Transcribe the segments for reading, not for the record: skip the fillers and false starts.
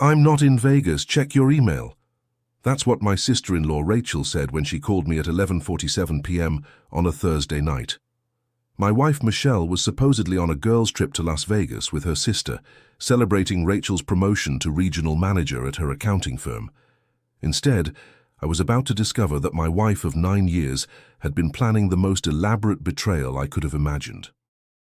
"I'm not in Vegas, check your email." That's what my sister-in-law Rachel said when she called me at 11:47 p.m. on a Thursday night. My wife Michelle was supposedly on a girls' trip to Las Vegas with her sister, celebrating Rachel's promotion to regional manager at her accounting firm. Instead, I was about to discover that my wife of 9 years had been planning the most elaborate betrayal I could have imagined.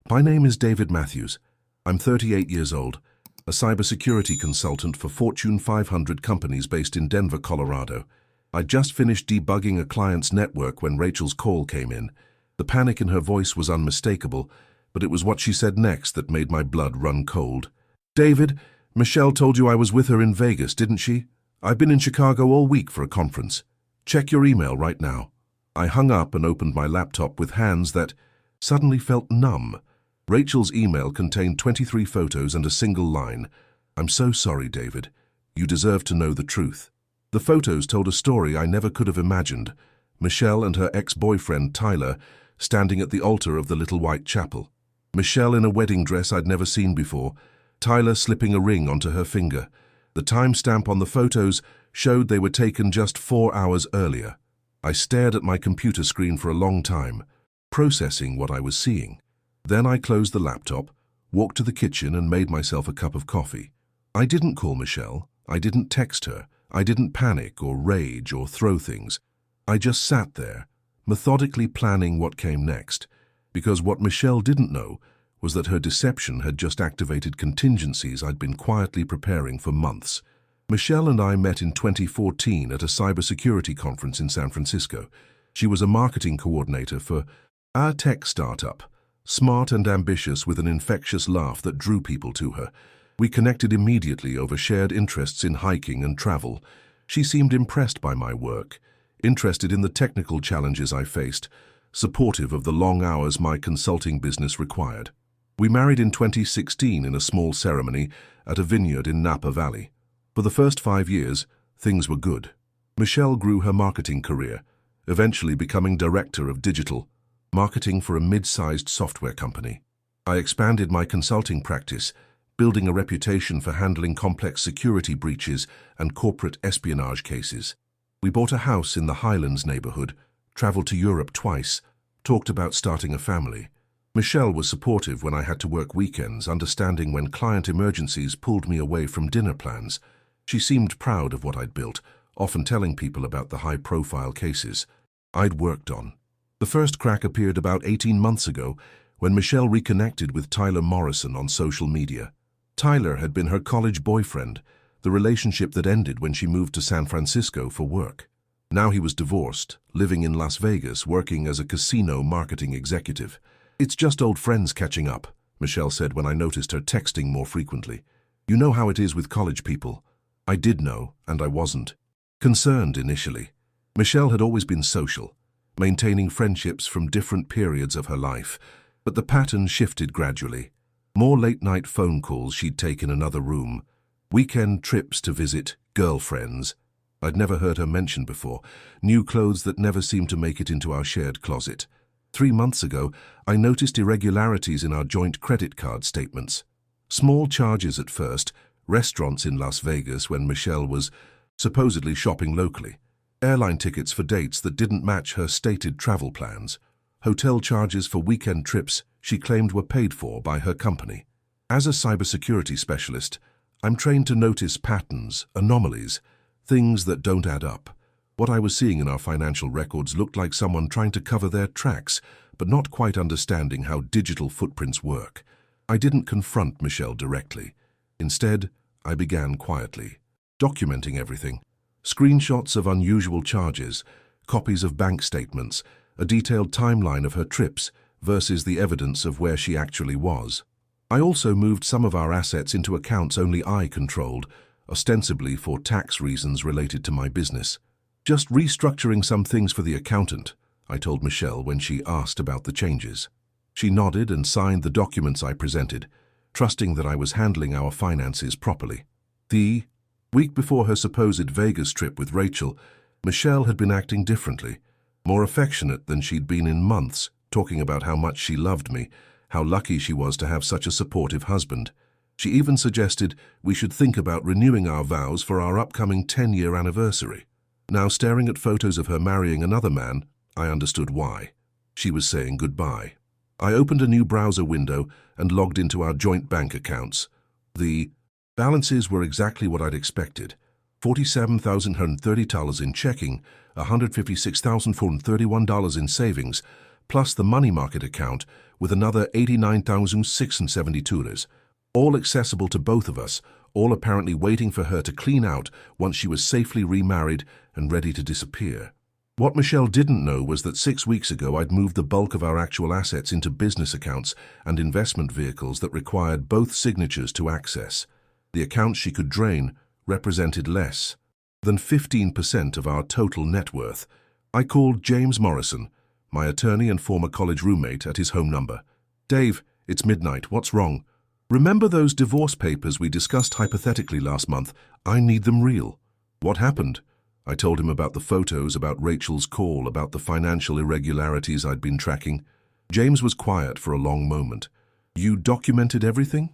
My name is David Matthews. I'm 38 years old, a cybersecurity consultant for Fortune 500 companies based in Denver, Colorado. I'd just finished debugging a client's network when Rachel's call came in. The panic in her voice was unmistakable, but it was what she said next that made my blood run cold. "David, Michelle told you I was with her in Vegas, didn't she? I've been in Chicago all week for a conference. Check your email right now." I hung up and opened my laptop with hands that suddenly felt numb. Rachel's email contained 23 photos and a single line. "I'm so sorry, David. You deserve to know the truth." The photos told a story I never could have imagined. Michelle and her ex-boyfriend, Tyler, standing at the altar of the little white chapel. Michelle in a wedding dress I'd never seen before, Tyler slipping a ring onto her finger. The timestamp on the photos showed they were taken just 4 hours earlier. I stared at my computer screen for a long time, processing what I was seeing. Then I closed the laptop, walked to the kitchen and made myself a cup of coffee. I didn't call Michelle. I didn't text her. I didn't panic or rage or throw things. I just sat there, methodically planning what came next, because what Michelle didn't know was that her deception had just activated contingencies I'd been quietly preparing for months. Michelle and I met in 2014 at a cybersecurity conference in San Francisco. She was a marketing coordinator for our tech startup, smart and ambitious with an infectious laugh that drew people to her. We connected immediately over shared interests in hiking and travel. She seemed impressed by my work, interested in the technical challenges I faced, supportive of the long hours my consulting business required. We married in 2016 in a small ceremony at a vineyard in Napa Valley. For the first 5 years, things were good. Michelle grew her marketing career, eventually becoming director of digital marketing for a mid-sized software company. I expanded my consulting practice, building a reputation for handling complex security breaches and corporate espionage cases. We bought a house in the Highlands neighborhood, traveled to Europe twice, talked about starting a family. Michelle was supportive when I had to work weekends, understanding when client emergencies pulled me away from dinner plans. She seemed proud of what I'd built, often telling people about the high-profile cases I'd worked on. The first crack appeared about 18 months ago when Michelle reconnected with Tyler Morrison on social media. Tyler had been her college boyfriend, the relationship that ended when she moved to San Francisco for work. Now he was divorced, living in Las Vegas, working as a casino marketing executive. "It's just old friends catching up," Michelle said when I noticed her texting more frequently. "You know how it is with college people." I did know, and I wasn't concerned initially. Michelle had always been social, maintaining friendships from different periods of her life, but the pattern shifted gradually. More late-night phone calls she'd take in another room, weekend trips to visit girlfriends I'd never heard her mention before, new clothes that never seemed to make it into our shared closet. 3 months ago, I noticed irregularities in our joint credit card statements. Small charges at first, restaurants in Las Vegas when Michelle was supposedly shopping locally, airline tickets for dates that didn't match her stated travel plans, hotel charges for weekend trips she claimed were paid for by her company. As a cybersecurity specialist, I'm trained to notice patterns, anomalies, things that don't add up. What I was seeing in our financial records looked like someone trying to cover their tracks, but not quite understanding how digital footprints work. I didn't confront Michelle directly. Instead, I began quietly, documenting everything. Screenshots of unusual charges, copies of bank statements, a detailed timeline of her trips versus the evidence of where she actually was. I also moved some of our assets into accounts only I controlled, ostensibly for tax reasons related to my business. "Just restructuring some things for the accountant," I told Michelle when she asked about the changes. She nodded and signed the documents I presented, trusting that I was handling our finances properly. The week before her supposed Vegas trip with Rachel, Michelle had been acting differently, more affectionate than she'd been in months, talking about how much she loved me, how lucky she was to have such a supportive husband. She even suggested we should think about renewing our vows for our upcoming 10-year anniversary. Now, staring at photos of her marrying another man, I understood why. She was saying goodbye. I opened a new browser window and logged into our joint bank accounts. The balances were exactly what I'd expected. $47,130 in checking, $156,431 in savings, plus the money market account with another $89,672. All accessible to both of us, all apparently waiting for her to clean out once she was safely remarried and ready to disappear. What Michelle didn't know was that 6 weeks ago I'd moved the bulk of our actual assets into business accounts and investment vehicles that required both signatures to access. The accounts she could drain represented less than 15% of our total net worth. I called James Morrison, my attorney and former college roommate, at his home number. "Dave, it's midnight. What's wrong? Remember those divorce papers we discussed hypothetically last month? I need them real." "What happened?" I told him about the photos, about Rachel's call, about the financial irregularities I'd been tracking. James was quiet for a long moment. "You documented everything?"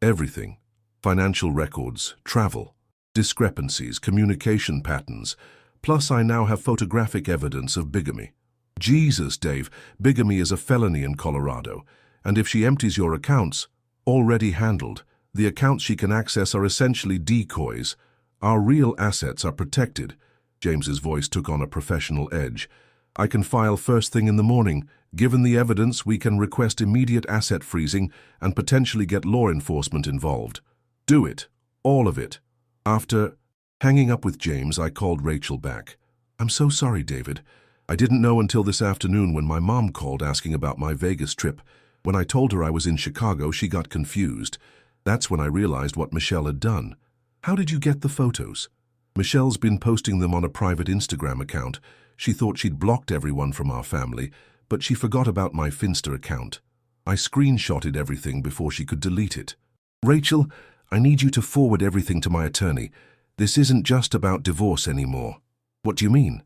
"Everything. Financial records, travel, discrepancies, communication patterns. Plus, I now have photographic evidence of bigamy." "Jesus, Dave, bigamy is a felony in Colorado. And if she empties your accounts, already handled. The accounts she can access are essentially decoys. Our real assets are protected." James's voice took on a professional edge. "I can file first thing in the morning. Given the evidence, we can request immediate asset freezing and potentially get law enforcement involved. Do it. All of it." After hanging up with James, I called Rachel back. "I'm so sorry, David. I didn't know until this afternoon when my mom called asking about my Vegas trip. When I told her I was in Chicago, she got confused. That's when I realized what Michelle had done." "How did you get the photos?" "Michelle's been posting them on a private Instagram account. She thought she'd blocked everyone from our family, but she forgot about my Finsta account. I screenshotted everything before she could delete it." "Rachel, I need you to forward everything to my attorney. This isn't just about divorce anymore." "What do you mean?"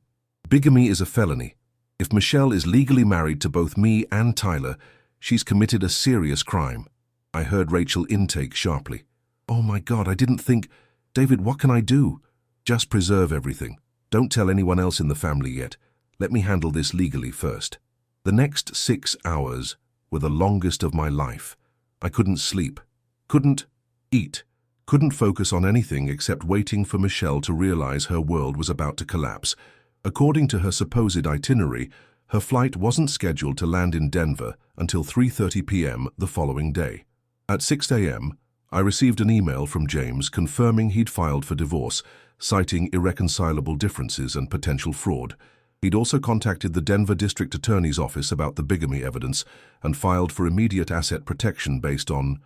"Bigamy is a felony. If Michelle is legally married to both me and Tyler, she's committed a serious crime." I heard Rachel intake sharply. "Oh my God, I didn't think—" "David, what can I do?" "Just preserve everything. Don't tell anyone else in the family yet. Let me handle this legally first." The next 6 hours were the longest of my life. I couldn't sleep, couldn't eat, couldn't focus on anything except waiting for Michelle to realize her world was about to collapse. According to her supposed itinerary, her flight wasn't scheduled to land in Denver until 3:30 p.m. the following day. At 6 a.m., I received an email from James confirming he'd filed for divorce, citing irreconcilable differences and potential fraud. He'd also contacted the Denver District Attorney's Office about the bigamy evidence and filed for immediate asset protection based on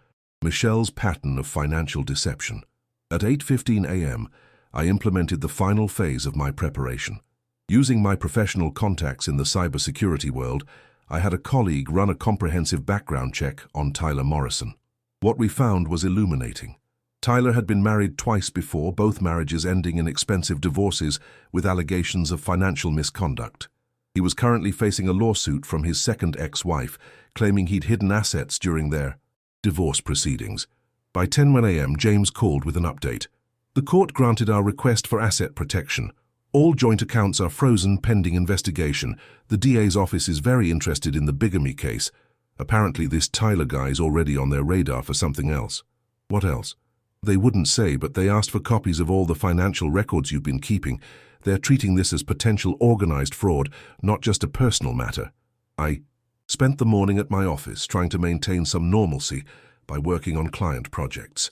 Michelle's pattern of financial deception. At 8:15 a.m., I implemented the final phase of my preparation. Using my professional contacts in the cybersecurity world, I had a colleague run a comprehensive background check on Tyler Morrison. What we found was illuminating. Tyler had been married twice before, both marriages ending in expensive divorces with allegations of financial misconduct. He was currently facing a lawsuit from his second ex-wife, claiming he'd hidden assets during their divorce proceedings. By 10 a.m., James called with an update. "The court granted our request for asset protection. All joint accounts are frozen pending investigation. The DA's office is very interested in the bigamy case. Apparently this Tyler guy's already on their radar for something else." "What else?" "They wouldn't say, but they asked for copies of all the financial records you've been keeping. They're treating this as potential organized fraud, not just a personal matter." I spent the morning at my office trying to maintain some normalcy by working on client projects.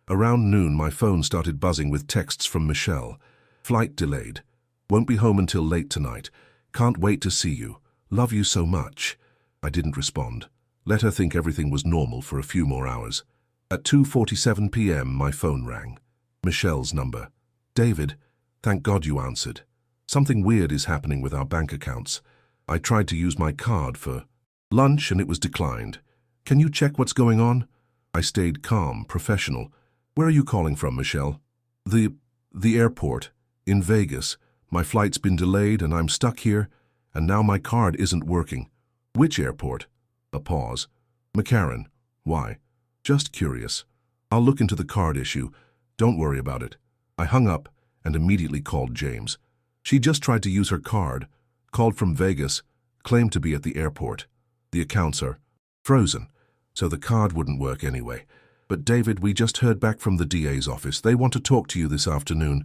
Around noon, my phone started buzzing with texts from Michelle. "Flight delayed. Won't be home until late tonight. Can't wait to see you. Love you so much." I didn't respond. Let her think everything was normal for a few more hours. At 2:47 p.m., my phone rang. Michelle's number. "David, thank God you answered. Something weird is happening with our bank accounts. I tried to use my card for lunch and it was declined. Can you check what's going on?" I stayed calm, professional. "Where are you calling from, Michelle?" The airport. In Vegas. My flight's been delayed and I'm stuck here, and now my card isn't working." "Which airport?" A pause. "McCarran. Why?" "Just curious." I'll look into the card issue. Don't worry about it. I hung up and immediately called James. She just tried to use her card, called from Vegas, claimed to be at the airport. The accounts are frozen, so the card wouldn't work anyway. But David, we just heard back from the DA's office. They want to talk to you this afternoon,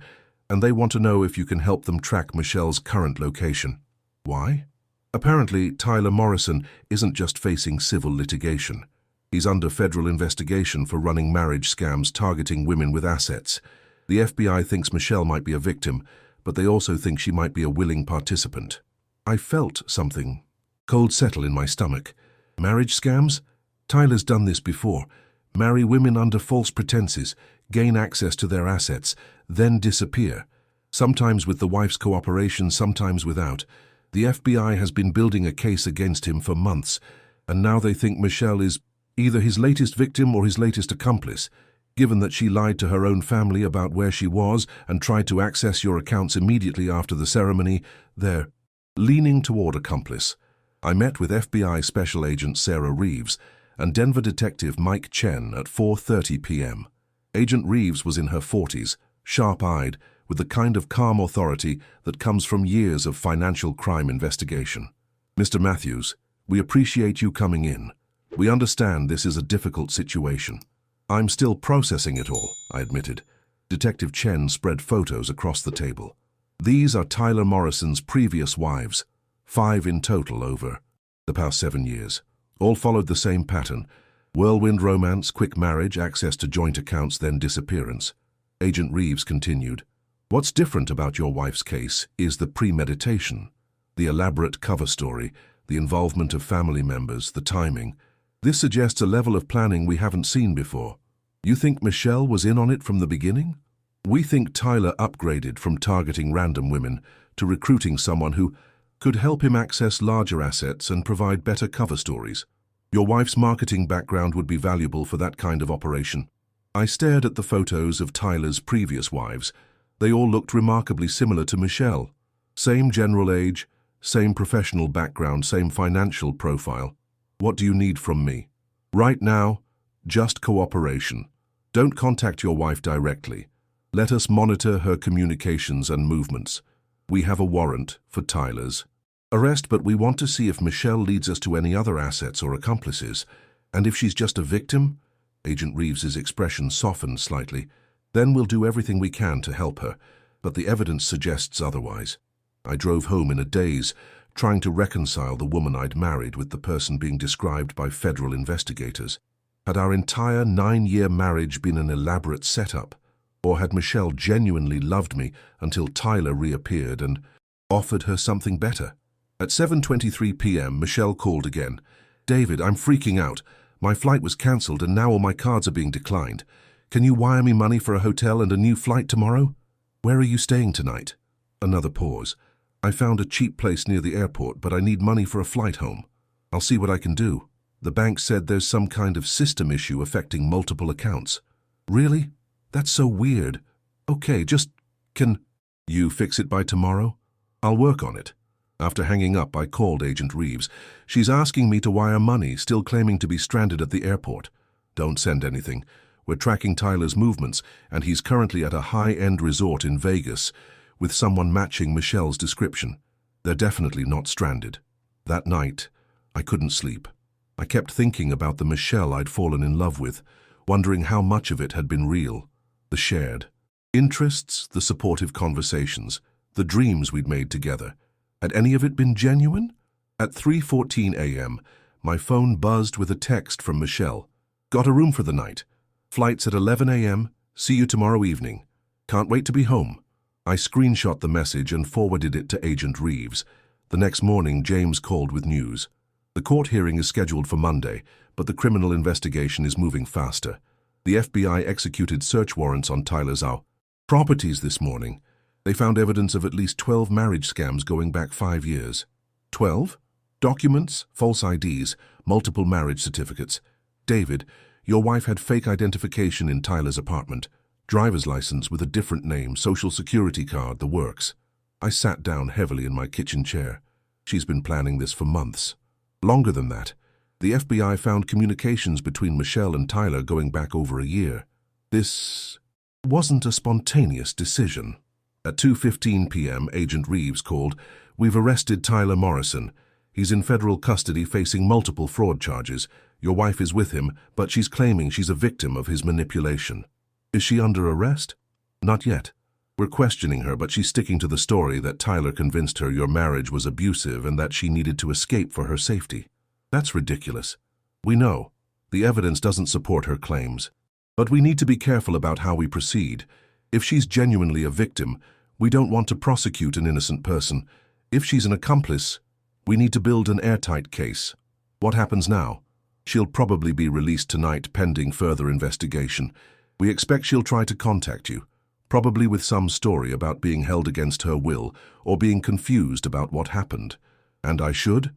and they want to know if you can help them track Michelle's current location. Why? Apparently, Tyler Morrison isn't just facing civil litigation. He's under federal investigation for running marriage scams targeting women with assets. The FBI thinks Michelle might be a victim, but they also think she might be a willing participant. I felt something cold settle in my stomach. Marriage scams? Tyler's done this before. Marry women under false pretenses, gain access to their assets, then disappear. Sometimes with the wife's cooperation, sometimes without. The FBI has been building a case against him for months, and now they think Michelle is either his latest victim or his latest accomplice. Given that she lied to her own family about where she was and tried to access your accounts immediately after the ceremony, they're leaning toward accomplice. I met with FBI Special Agent Sarah Reeves and Denver Detective Mike Chen at 4:30 p.m. Agent Reeves was in her 40s, sharp-eyed, with the kind of calm authority that comes from years of financial crime investigation. Mr. Matthews, we appreciate you coming in. We understand this is a difficult situation. I'm still processing it all, I admitted. Detective Chen spread photos across the table. These are Tyler Morrison's previous wives, 5 in total over the past 7 years. All followed the same pattern: whirlwind romance, quick marriage, access to joint accounts, then disappearance. Agent Reeves continued, "What's different about your wife's case is the premeditation, the elaborate cover story, the involvement of family members, the timing. This suggests a level of planning we haven't seen before. You think Michelle was in on it from the beginning? We think Tyler upgraded from targeting random women to recruiting someone who could help him access larger assets and provide better cover stories. Your wife's marketing background would be valuable for that kind of operation." I stared at the photos of Tyler's previous wives. They all looked remarkably similar to Michelle. Same general age, same professional background, same financial profile. What do you need from me? Right now, just cooperation. Don't contact your wife directly. Let us monitor her communications and movements. We have a warrant for Tyler's arrest, but we want to see if Michelle leads us to any other assets or accomplices. And if she's just a victim, Agent Reeves's expression softened slightly, then we'll do everything we can to help her, but the evidence suggests otherwise. I drove home in a daze, trying to reconcile the woman I'd married with the person being described by federal investigators. Had our entire 9-year marriage been an elaborate setup? Or had Michelle genuinely loved me until Tyler reappeared and offered her something better? At 7:23 p.m., Michelle called again. "David, I'm freaking out. My flight was cancelled and now all my cards are being declined. Can you wire me money for a hotel and a new flight tomorrow? Where are you staying tonight?" Another pause. "I found a cheap place near the airport, but I need money for a flight home. I'll see what I can do. The bank said there's some kind of system issue affecting multiple accounts." "Really? That's so weird. Okay, can you fix it by tomorrow? I'll work on it." After hanging up, I called Agent Reeves. "She's asking me to wire money, still claiming to be stranded at the airport." "Don't send anything. We're tracking Tyler's movements, and he's currently at a high-end resort in Vegas with someone matching Michelle's description. They're definitely not stranded." That night, I couldn't sleep. I kept thinking about the Michelle I'd fallen in love with, wondering how much of it had been real. The shared interests, the supportive conversations, the dreams we'd made together. Had any of it been genuine? At 3:14 a.m., my phone buzzed with a text from Michelle. "Got a room for the night. Flight's at 11 a.m. See you tomorrow evening. Can't wait to be home." I screenshot the message and forwarded it to Agent Reeves. The next morning, James called with news. "The court hearing is scheduled for Monday, but the criminal investigation is moving faster. The FBI executed search warrants on Tyler's properties this morning. They found evidence of at least 12 marriage scams going back 5 years. 12? Documents, false IDs, multiple marriage certificates. David, your wife had fake identification in Tyler's apartment. Driver's license with a different name, social security card, the works." I sat down heavily in my kitchen chair. She's been planning this for months. Longer than that. The FBI found communications between Michelle and Tyler going back over a year. This wasn't a spontaneous decision. At 2:15 p.m., Agent Reeves called, "We've arrested Tyler Morrison. He's in federal custody facing multiple fraud charges. Your wife is with him, but she's claiming she's a victim of his manipulation." "Is she under arrest?" "Not yet. We're questioning her, but she's sticking to the story that Tyler convinced her your marriage was abusive and that she needed to escape for her safety." "That's ridiculous." "We know. The evidence doesn't support her claims. But we need to be careful about how we proceed. If she's genuinely a victim, we don't want to prosecute an innocent person. If she's an accomplice, we need to build an airtight case." "What happens now?" "She'll probably be released tonight pending further investigation. We expect she'll try to contact you, probably with some story about being held against her will or being confused about what happened. And I should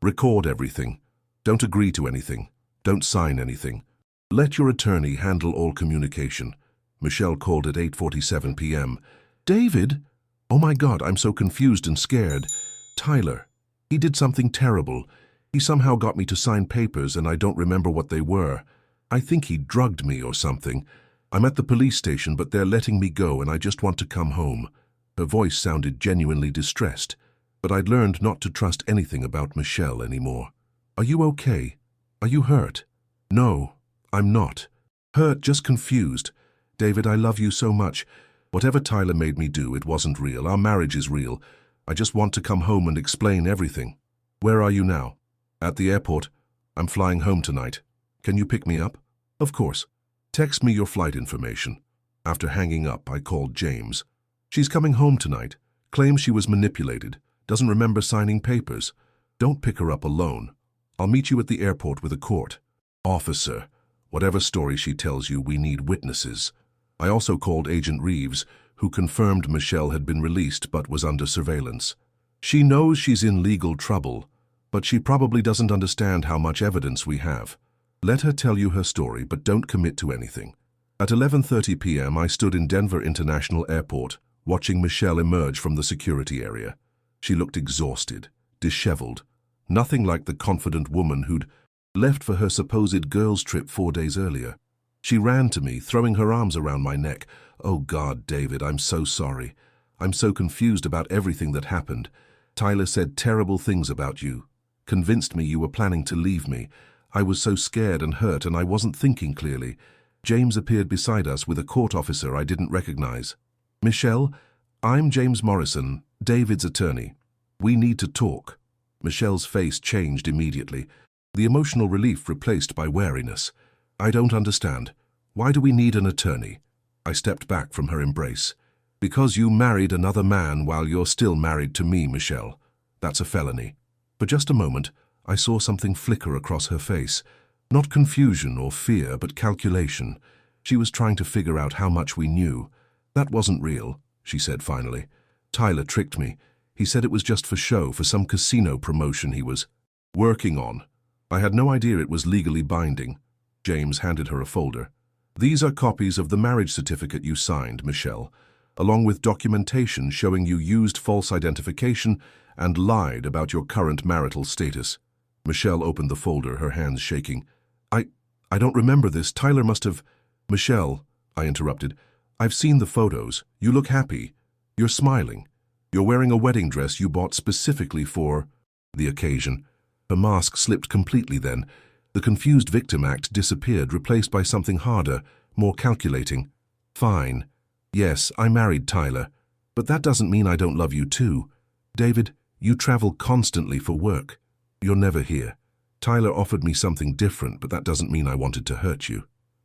record everything. Don't agree to anything. Don't sign anything. Let your attorney handle all communication." Michelle called at 8:47 p.m. "David? Oh my God, I'm so confused and scared. Tyler. He did something terrible. He somehow got me to sign papers and I don't remember what they were. I think he drugged me or something. I'm at the police station, but they're letting me go and I just want to come home." Her voice sounded genuinely distressed, but I'd learned not to trust anything about Michelle anymore. "Are you okay? Are you hurt?" "No, I'm not. Hurt, just confused. David, I love you so much. Whatever Tyler made me do, it wasn't real. Our marriage is real. I just want to come home and explain everything." "Where are you now?" "At the airport. I'm flying home tonight. Can you pick me up?" "Of course. Text me your flight information." After hanging up, I called James. "She's coming home tonight. Claims she was manipulated. Doesn't remember signing papers. Don't pick her up alone. I'll meet you at the airport with a court." "Officer, whatever story she tells you, we need witnesses." I also called Agent Reeves, who confirmed Michelle had been released but was under surveillance. "She knows she's in legal trouble, but she probably doesn't understand how much evidence we have. Let her tell you her story, but don't commit to anything." At 11:30 p.m., I stood in Denver International Airport, watching Michelle emerge from the security area. She looked exhausted, disheveled, nothing like the confident woman who'd left for her supposed girls' trip 4 days earlier. She ran to me, throwing her arms around my neck. "Oh God, David, I'm so sorry. I'm so confused about everything that happened. Tyler said terrible things about you, convinced me you were planning to leave me. I was so scared and hurt and I wasn't thinking clearly." James appeared beside us with a court officer I didn't recognize. "Michelle, I'm James Morrison, David's attorney. We need to talk." Michelle's face changed immediately, the emotional relief replaced by wariness. "I don't understand. Why do we need an attorney?" I stepped back from her embrace. "Because you married another man while you're still married to me, Michelle. That's a felony." For just a moment, I saw something flicker across her face. Not confusion or fear, but calculation. She was trying to figure out how much we knew. "That wasn't real," she said finally. "Tyler tricked me. He said it was just for show, for some casino promotion he was working on. I had no idea it was legally binding." James handed her a folder. "These are copies of the marriage certificate you signed, Michelle, along with documentation showing you used false identification and lied about your current marital status." Michelle opened the folder, her hands shaking. I don't remember this. Tyler must have—" "Michelle," I interrupted, "I've seen the photos. You look happy. You're smiling. You're wearing a wedding dress you bought specifically for the occasion." Her mask slipped completely then. The confused victim act disappeared, replaced by something harder, more calculating. "Fine. Yes, I married Tyler. But that doesn't mean I don't love you too. David, you travel constantly for work. You're never here. Tyler offered me something different, but that doesn't mean I wanted to hurt you.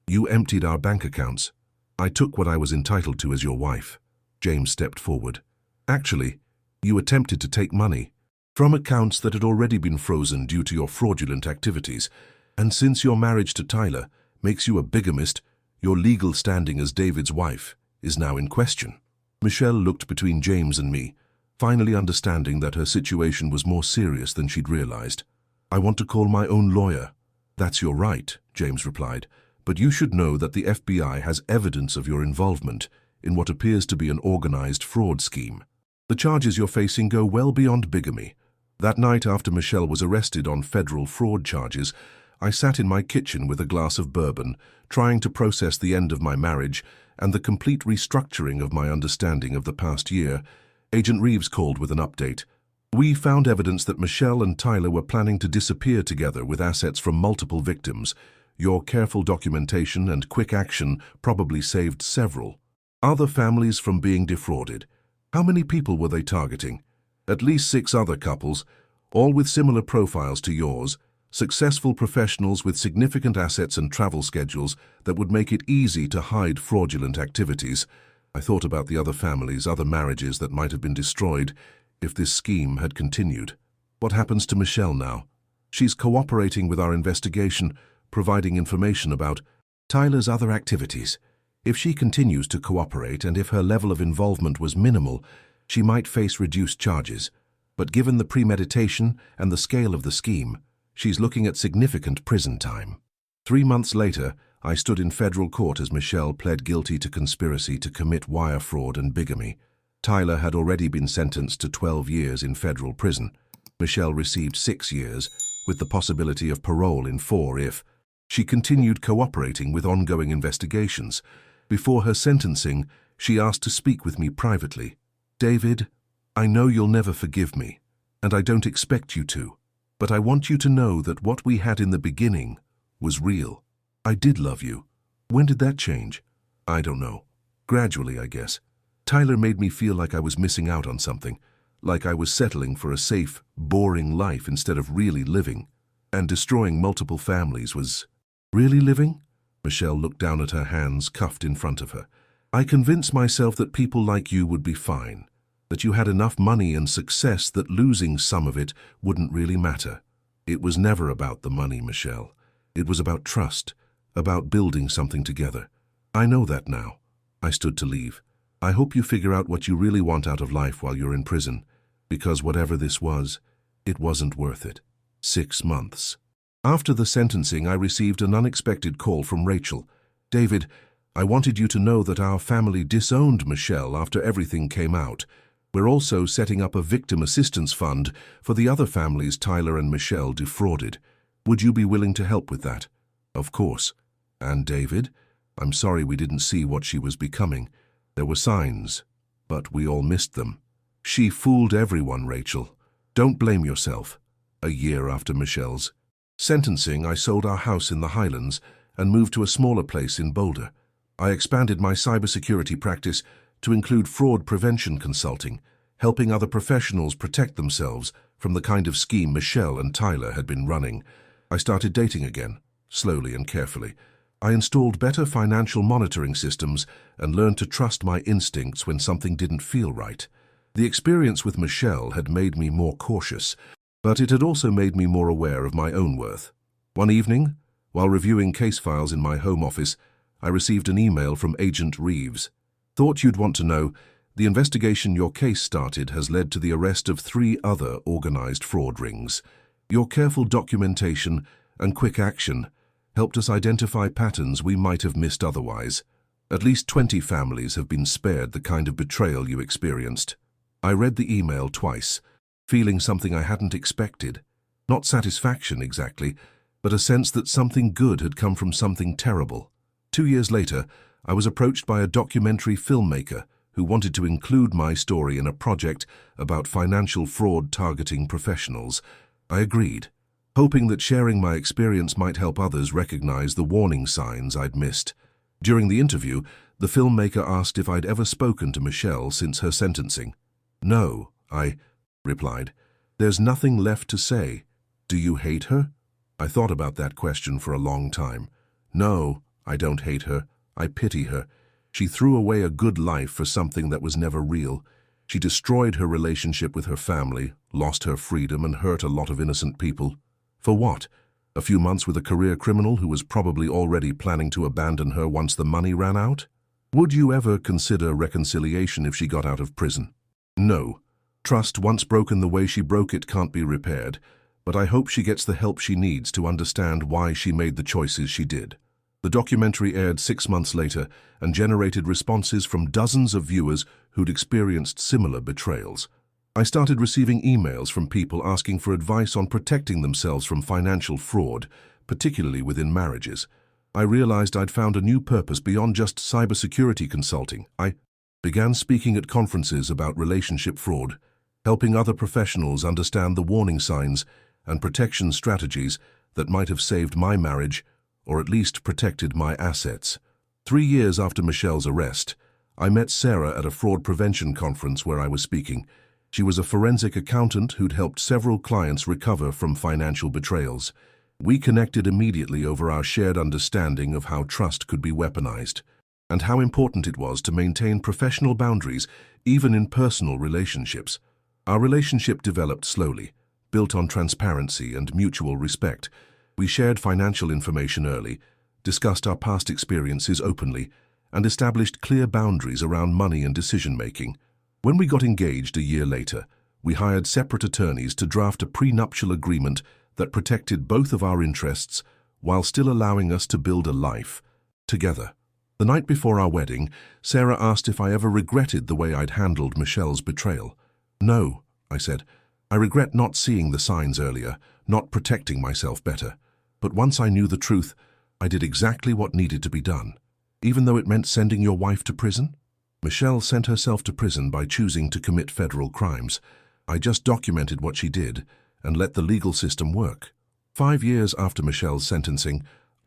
You emptied our bank accounts. I took what I was entitled to as your wife." James stepped forward. "Actually, you attempted to take money from accounts that had already been frozen due to your fraudulent activities. And since your marriage to Tyler makes you a bigamist, your legal standing as David's wife is now in question." Michelle looked between James and me, finally understanding that her situation was more serious than she'd realized. "I want to call my own lawyer." "That's your right," James replied, "but you should know that the FBI has evidence of your involvement in what appears to be an organized fraud scheme. The charges you're facing go well beyond bigamy. That night after Michelle was arrested on federal fraud charges, I sat in my kitchen with a glass of bourbon, trying to process the end of my marriage and the complete restructuring of my understanding of the past year. Agent Reeves called with an update. We found evidence that Michelle and Tyler were planning to disappear together with assets from multiple victims. Your careful documentation and quick action probably saved several other families from being defrauded. How many people were they targeting? At least 6 other couples, all with similar profiles to yours, successful professionals with significant assets and travel schedules that would make it easy to hide fraudulent activities. I thought about the other families, other marriages that might have been destroyed if this scheme had continued. What happens to Michelle now? She's cooperating with our investigation, providing information about Tyler's other activities. If she continues to cooperate and if her level of involvement was minimal, she might face reduced charges. But given the premeditation and the scale of the scheme, she's looking at significant prison time. 3 months later, I stood in federal court as Michelle pled guilty to conspiracy to commit wire fraud and bigamy. Tyler had already been sentenced to 12 years in federal prison. Michelle received 6 years, with the possibility of parole in 4 if she continued cooperating with ongoing investigations. Before her sentencing, she asked to speak with me privately. David, I know you'll never forgive me, and I don't expect you to, but I want you to know that what we had in the beginning was real. I did love you. When did that change? I don't know. Gradually, I guess. Tyler made me feel like I was missing out on something, like I was settling for a safe, boring life instead of really living. And destroying multiple families was really living? Michelle looked down at her hands cuffed in front of her. I convinced myself that people like you would be fine, that you had enough money and success that losing some of it wouldn't really matter. It was never about the money, Michelle. It was about trust, about building something together. I know that now. I stood to leave. I hope you figure out what you really want out of life while you're in prison, because whatever this was, it wasn't worth it. 6 months. After the sentencing, I received an unexpected call from Rachel. David, I wanted you to know that our family disowned Michelle after everything came out. We're also setting up a victim assistance fund for the other families Tyler and Michelle defrauded. Would you be willing to help with that? Of course. And David, I'm sorry we didn't see what she was becoming. There were signs, but we all missed them. She fooled everyone, Rachel. Don't blame yourself. A year after Michelle's sentencing, I sold our house in the Highlands and moved to a smaller place in Boulder. I expanded my cybersecurity practice to include fraud prevention consulting, helping other professionals protect themselves from the kind of scheme Michelle and Tyler had been running. I started dating again, slowly and carefully. I installed better financial monitoring systems and learned to trust my instincts when something didn't feel right. The experience with Michelle had made me more cautious, but it had also made me more aware of my own worth. One evening, while reviewing case files in my home office, I received an email from Agent Reeves. Thought you'd want to know, the investigation your case started has led to the arrest of 3 other organized fraud rings. Your careful documentation and quick action helped us identify patterns we might have missed otherwise. At least 20 families have been spared the kind of betrayal you experienced. I read the email twice, feeling something I hadn't expected. Not satisfaction exactly, but a sense that something good had come from something terrible. 2 years later, I was approached by a documentary filmmaker who wanted to include my story in a project about financial fraud targeting professionals. I agreed, hoping that sharing my experience might help others recognize the warning signs I'd missed. During the interview, the filmmaker asked if I'd ever spoken to Michelle since her sentencing. No, I replied. There's nothing left to say. Do you hate her? I thought about that question for a long time. No, I don't hate her. I pity her. She threw away a good life for something that was never real. She destroyed her relationship with her family, lost her freedom, and hurt a lot of innocent people. For what? A few months with a career criminal who was probably already planning to abandon her once the money ran out? Would you ever consider reconciliation if she got out of prison? No. Trust, once broken the way she broke it, can't be repaired, but I hope she gets the help she needs to understand why she made the choices she did. The documentary aired 6 months later and generated responses from dozens of viewers who'd experienced similar betrayals. I started receiving emails from people asking for advice on protecting themselves from financial fraud, particularly within marriages. I realized I'd found a new purpose beyond just cybersecurity consulting. I began speaking at conferences about relationship fraud, helping other professionals understand the warning signs and protection strategies that might have saved my marriage or at least protected my assets. 3 years after Michelle's arrest, I met Sarah at a fraud prevention conference where I was speaking. She was a forensic accountant who'd helped several clients recover from financial betrayals. We connected immediately over our shared understanding of how trust could be weaponized, and how important it was to maintain professional boundaries even in personal relationships. Our relationship developed slowly, built on transparency and mutual respect. We shared financial information early, discussed our past experiences openly, and established clear boundaries around money and decision-making. When we got engaged a year later, we hired separate attorneys to draft a prenuptial agreement that protected both of our interests while still allowing us to build a life together. The night before our wedding, Sarah asked if I ever regretted the way I'd handled Michelle's betrayal. "No," I said. "I regret not seeing the signs earlier, not protecting myself better. But once I knew the truth, I did exactly what needed to be done, even though it meant sending your wife to prison." Michelle sent herself to prison by choosing to commit federal crimes. I just documented what she did and let the legal system work. 5 years after Michelle's sentencing,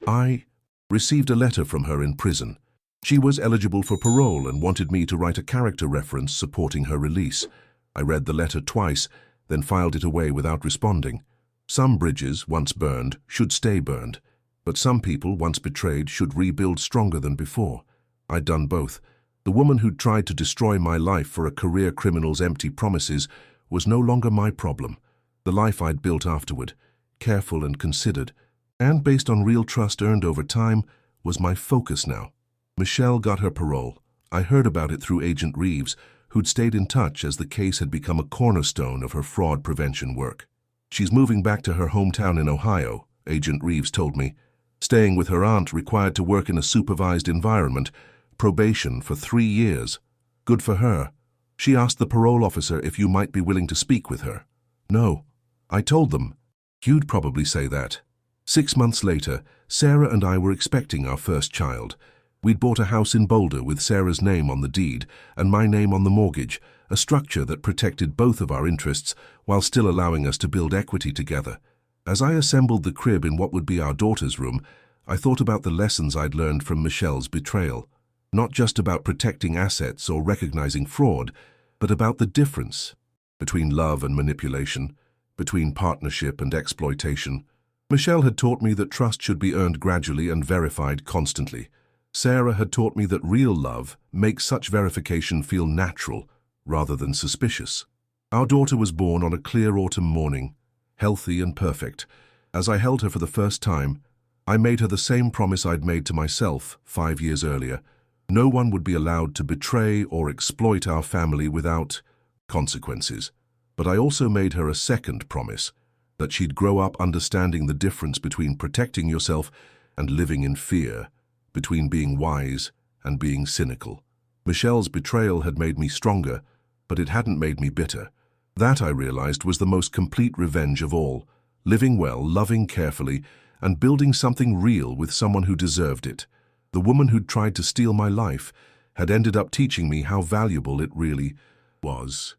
I received a letter from her in prison. She was eligible for parole and wanted me to write a character reference supporting her release. I read the letter twice, then filed it away without responding. Some bridges, once burned, should stay burned, but some people, once betrayed, should rebuild stronger than before. I'd done both. The woman who'd tried to destroy my life for a career criminal's empty promises was no longer my problem. The life I'd built afterward, careful and considered, and based on real trust earned over time, was my focus now. Michelle got her parole. I heard about it through Agent Reeves, who'd stayed in touch as the case had become a cornerstone of her fraud prevention work. "She's moving back to her hometown in Ohio," Agent Reeves told me. "Staying with her aunt, required to work in a supervised environment, probation for 3 years. Good for her. She asked the parole officer if you might be willing to speak with her." "No." I told them. "You'd probably say that." 6 months later, Sarah and I were expecting our first child. We'd bought a house in Boulder with Sarah's name on the deed and my name on the mortgage, a structure that protected both of our interests while still allowing us to build equity together. As I assembled the crib in what would be our daughter's room, I thought about the lessons I'd learned from Michelle's betrayal. Not just about protecting assets or recognizing fraud, but about the difference between love and manipulation, between partnership and exploitation. Michelle had taught me that trust should be earned gradually and verified constantly. Sarah had taught me that real love makes such verification feel natural rather than suspicious. Our daughter was born on a clear autumn morning, healthy and perfect. As I held her for the first time, I made her the same promise I'd made to myself 5 years earlier. No one would be allowed to betray or exploit our family without consequences. But I also made her a second promise, that she'd grow up understanding the difference between protecting yourself and living in fear, between being wise and being cynical. Michelle's betrayal had made me stronger, but it hadn't made me bitter. That, I realized, was the most complete revenge of all, living well, loving carefully, and building something real with someone who deserved it. The woman who'd tried to steal my life had ended up teaching me how valuable it really was.